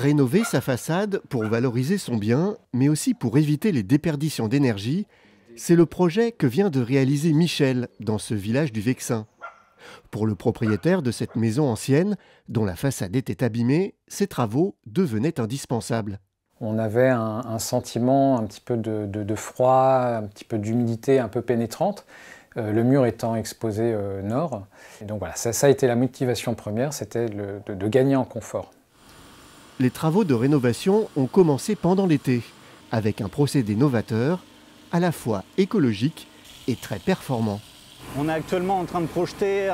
Rénover sa façade pour valoriser son bien, mais aussi pour éviter les déperditions d'énergie, c'est le projet que vient de réaliser Michel dans ce village du Vexin. Pour le propriétaire de cette maison ancienne, dont la façade était abîmée, ces travaux devenaient indispensables. On avait un sentiment un petit peu de froid, un petit peu d'humidité un peu pénétrante, le mur étant exposé nord. Et donc voilà, ça a été la motivation première, c'était de gagner en confort. Les travaux de rénovation ont commencé pendant l'été, avec un procédé novateur, à la fois écologique et très performant. On est actuellement en train de projeter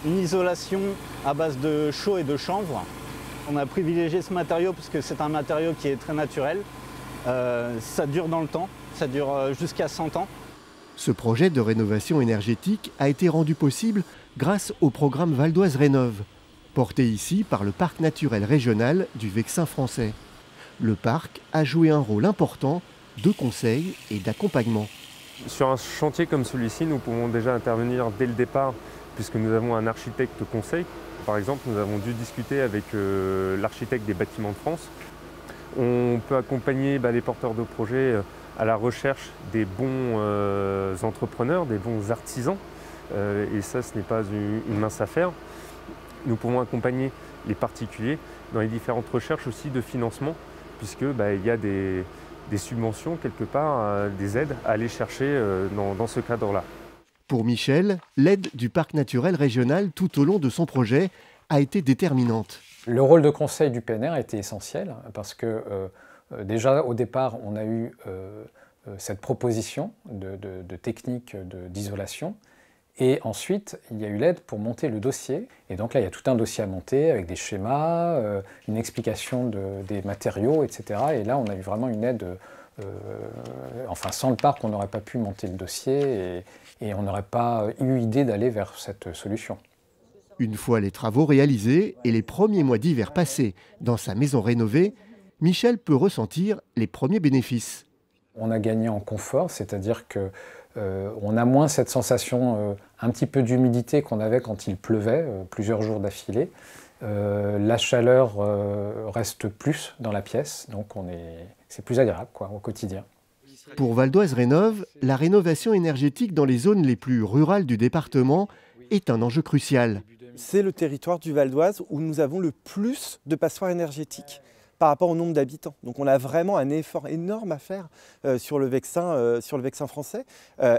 une isolation à base de chaux et de chanvre. On a privilégié ce matériau parce que c'est un matériau qui est très naturel. Ça dure dans le temps, ça dure jusqu'à 100 ans. Ce projet de rénovation énergétique a été rendu possible grâce au programme Val d'Oise Rénove, porté ici par le parc naturel régional du Vexin français. Le parc a joué un rôle important de conseil et d'accompagnement. Sur un chantier comme celui-ci, nous pouvons déjà intervenir dès le départ puisque nous avons un architecte conseil. Par exemple, nous avons dû discuter avec l'architecte des bâtiments de France. On peut accompagner les porteurs de projets à la recherche des bons entrepreneurs, des bons artisans. Et ça, ce n'est pas une mince affaire. Nous pouvons accompagner les particuliers dans les différentes recherches aussi de financement, puisque il y a des subventions quelque part, des aides à aller chercher dans ce cadre-là. Pour Michel, l'aide du parc naturel régional tout au long de son projet a été déterminante. Le rôle de conseil du PNR a été essentiel parce que déjà au départ on a eu cette proposition de technique d'isolation. Et ensuite, il y a eu l'aide pour monter le dossier. Et donc là, il y a tout un dossier à monter avec des schémas, une explication des matériaux, etc. Et là, on a eu vraiment une aide. Enfin, sans le parc, on n'aurait pas pu monter le dossier et on n'aurait pas eu idée d'aller vers cette solution. Une fois les travaux réalisés et les premiers mois d'hiver passés dans sa maison rénovée, Michel peut ressentir les premiers bénéfices. On a gagné en confort, c'est-à-dire que on a moins cette sensation un petit peu d'humidité qu'on avait quand il pleuvait plusieurs jours d'affilée. La chaleur reste plus dans la pièce, donc c'est plus agréable au quotidien. Pour Val d'Oise Rénove, la rénovation énergétique dans les zones les plus rurales du département est un enjeu crucial. C'est le territoire du Val d'Oise où nous avons le plus de passoires énergétiques par rapport au nombre d'habitants. Donc on a vraiment un effort énorme à faire sur le Vexin français.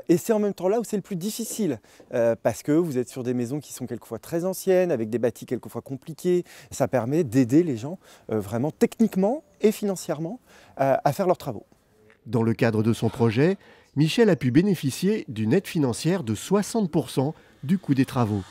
Et c'est en même temps là où c'est le plus difficile, parce que vous êtes sur des maisons qui sont quelquefois très anciennes, avec des bâtis quelquefois compliqués. Ça permet d'aider les gens vraiment techniquement et financièrement à faire leurs travaux. Dans le cadre de son projet, Michel a pu bénéficier d'une aide financière de 60% du coût des travaux.